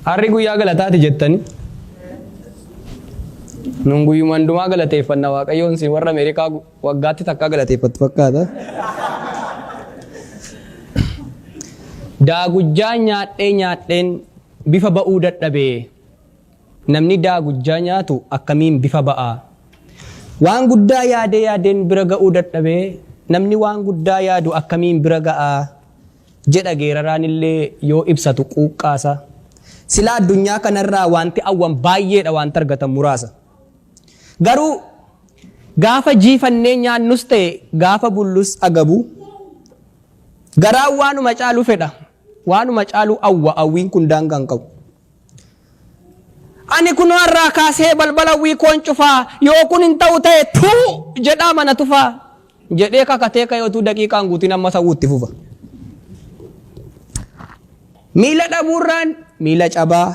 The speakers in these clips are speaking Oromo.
Harri guyyaa galataati jettani. Nun guyyumaan dhumaa galateeffannaa Waaqayyoon si warra Ameerikaa waggaatti takka galateeffatu fakkaata. Daagujjaa nyaadheen bifa ba'uu dadhabee namni daagujjaa nyaatu akkamiin bifa ba'aa? Waan guddaa yaadeen bira ga'uu dadhabee namni waan guddaa yaadu akkamiin bira ga'aa? Jedha geeraraan illee yoo ibsatu quuqqaasa. Silaa addunyaa kanarraa wanti awwan baay'eedha wanti argatan muraasa. Garuu gaafa jiifannee nyaannus ta'e gaafa bullus agabu garaan waanuma caalu fedha. Waanuma caalu hawwiin kun daangaan qabu. Ani kunoo irraa kaasee balbala hawwii koon cufaa yoo kun hin ta'u ta'e tuu jedhaa mana tufaa jedhee kakatee kayootuu daqiiqaan guutiin amma sawuutti fufa. Miila dhabuurraan miila cabaa.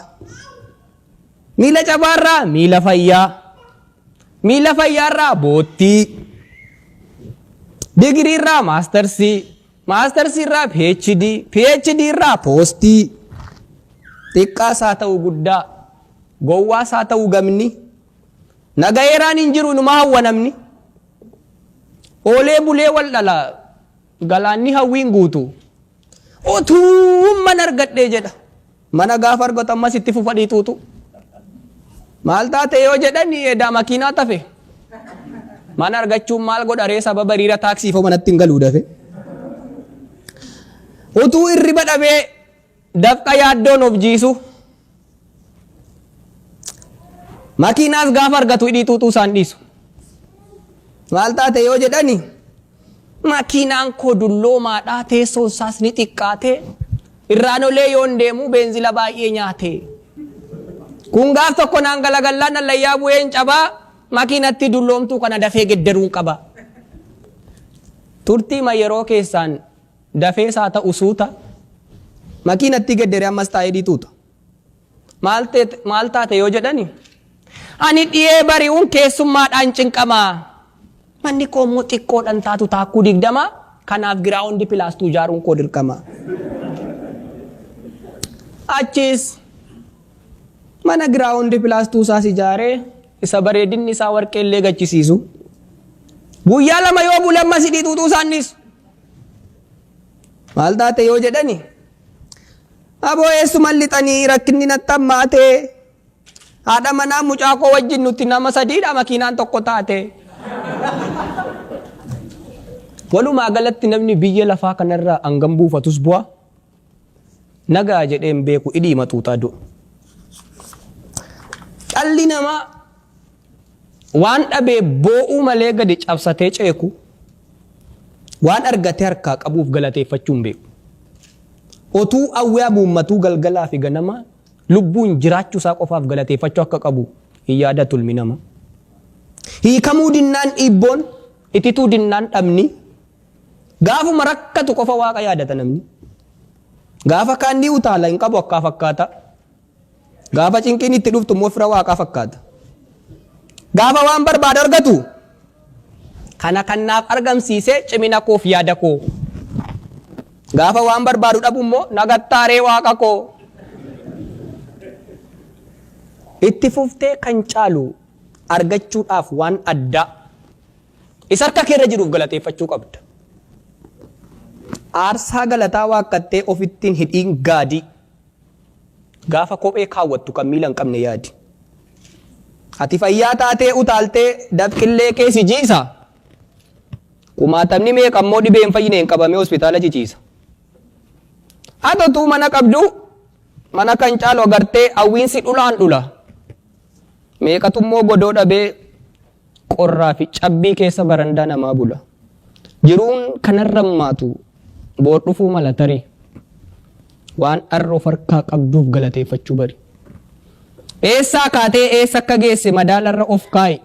Miila cabaarraa miila fayyaa. Miila fayyaarraa boottii. Digiriirraa maastarsii. Maastarsiirraa PhD irraa poostii. Xiqqaas haa ta'u guddaa. Gowwaas haa ta'u gamni. Nagayeeraan hin jiru numa hawwa namni. Oolee bulee wal dhala. Galaanni hawwiin guutu. Otuu mana argadhee jedha. Mana gaafa argatu ammas itti fufadhii tuutu. Maal taate yoo jedhani edaa makiinaa tafe. Mana argachuun maal godha ree sababa hiriira taaksiifoo manatti hin galuu dafe. Utuu hirriba dhabee dafqa yaaddoon of jiisu. Makiinaas gaafa argatu hidhii tuutuu isaan dhiisu. Maal taate yoo jedhani makiinaan koo dulloomaadhaa teessoon isaas ni xiqqaate irraan olee yoon deemu beenzila baay'ee nyaate. Kun gaaf tokko naan galagallaan allayyaa bu'een cabaa makiinatti dulloomtuu kana dafee gedderuun qaba. Turtii yeroo keessaan dafee isaa ta'u suuta makiinatti gedderee ammas taa'ee dhiituuta. Maal taate yoo jedhani ani dhiyee bari'uun keessummaadhaan cinqamaa. Manni koo immoo xiqqoodhaan taatu taakkuu 20 kanaaf giraawundi pilaastuu ijaaruun koo dirqama. Achis mana giraawundi pilaastuu isaas ijaaree isa bareedinni isaa warqee illee gachisiisu. Guyyaa 2 yoo bule ammas hidhii tuutuu isaan dhiisu. Maal taate yoo jedhani aboo eessuman lixanii rakkinni natti hammaate haadha manaa mucaa koo wajjin nuti nama 3dha makiinaan tokko taate. Walumaa galatti namni biyya lafaa kanarraa hangam buufatus bu'a. Nagaa jedheen beeku hidhii maxuutaa du'a. Dhalli namaa waan dhabee boo'uu malee gadi cabsatee ceeku waan argatee harkaa qabuuf galateeffachuun beeku. Otuu awwaa muummatuu galgalaa fi ganama lubbuun jiraachuu isaa qofaaf galateeffachuu akka qabu hin yaadatu ilmi namaa. Hiikamuu dinnaan dhiibboon itituu dinnaan dhabni gaafuma rakkatu qofa waaqa yaadata namni. Gaafa kaanni utaala hin qabu akkaa fakkaata. Gaafa cinqiin itti dhuftu immoo fira waaqaa fakkaata. Gaafa waan barbaadu argatu kana kannaaf argamsiisee cimina koof yaada koo. Gaafa waan barbaadu dhabu immoo nagattaaree waaqa koo. Itti fuftee kan caalu argachuudhaaf waan addaa isa harka keerra jiruuf galateeffachuu qabda. Aarsaa galataa waaqattee ofittiin hidhiin gaadii gaafa kophee kaawwattu kan miila hin qabne yaadi. Ati fayyaa taatee utaaltee dafqillee keessi jiisa. Kumaatamni meeqa immoo dhibeen fayyine hin qabamee hospitaala ciciisa. Atotuu mana qabdu mana kan caalu agartee hawwiinsi dhulaan dhula. Meeqatu immoo godoo dhabee qorraa fi cabbii keessa barandaa namaa bula. Jiruun kanarra maatu boor dhufuu mala tarii. Waan arra of harkaa qabduuf galateeffachuu bari. Eessaa kaatee eessa akka geesse madaalarra of kaa'i.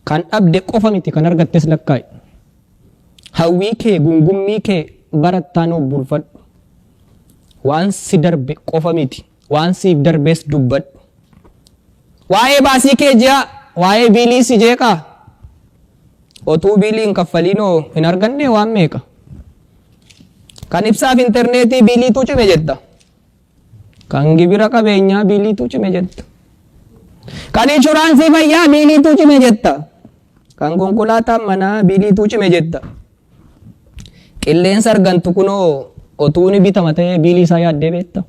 Kan dhabde qofa miti kan argattes lakkaa'i. Hawwii kee gungummii kee barattaan of bulfadhu. Waan si darbe qofa miti waan siif darbees dubbadhu. Waa'ee baasii kee ji'a waa'ee biilii si jeeqaa. Otuu biilii hin kaffaliinoo hin arganne waan meeqa. Kan ibsaaf intarneetii biiliitu cime jetta. Kan gibira qabeenyaa biiliitu cime jetta. Kan inshuraansii fayyaa biiliitu cime jetta. Kan konkolaataa manaa biiliitu cime jetta. Qilleensa argantu kunoo otuu ni bitama ta'ee biilii isaa yaaddee beekta.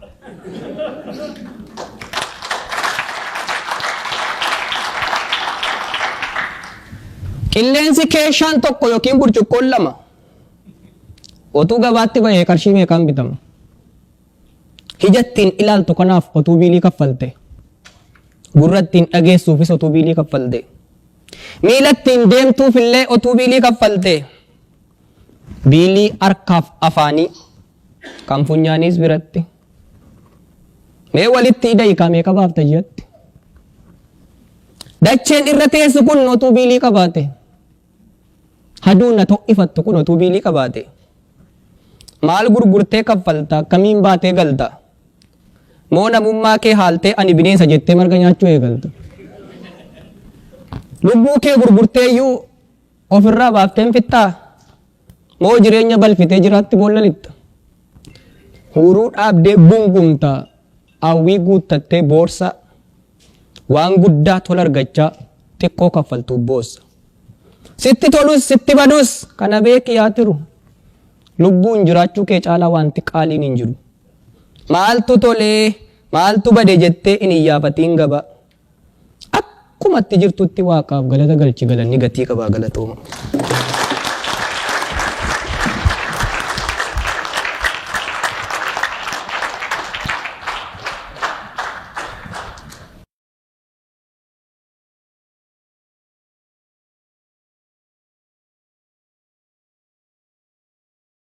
Qilleensi keeshaan tokko yookiin burcuqqoon lama otuu gabaatti bahee qarshii meeqaan bitama? Ijattiin ilaaltu kanaaf otuu biilii kaffalte. Gurrattiin dhageessuufis otuu biilii kaffalte. Miilattiin deemtuuf illee otuu biilii kaffalte. Biilii harkaaf afaanii kan funyaaniis biratti. Mee walitti hidhii meeqa baafta jetti. Dacheen irra teessu kun otuu biilii qabaate. Haduun na to'ifattu kun otuu biilii qabaate. Maal gurgurtee kaffalta akkamiin baatee galta? Moo namummaa kee haaltee ani bineensa jettee marga nyaachuu eegalta? Lubbuu kee gurgurtee iyyuu ofirraa baafteen fixxaa? Moo jireenya balfitee jiraatti boollalitta? Huruu dhaabdee gungumta hawwii guuttattee boorsa waan guddaa tola argachaa xiqqoo kaffaltuuf boossa. Sitti tolus sitti badus kana beeki yaa tiru. Lubbuun jiraachuu kee caalaa wanti qaaliin hin jiru. Maaltu tolee maaltu bade jettee hin iyyaafatiin gaba. Akkumatti jirtutti waaqaaf galata galchi galanni gatii qabaa galatooma.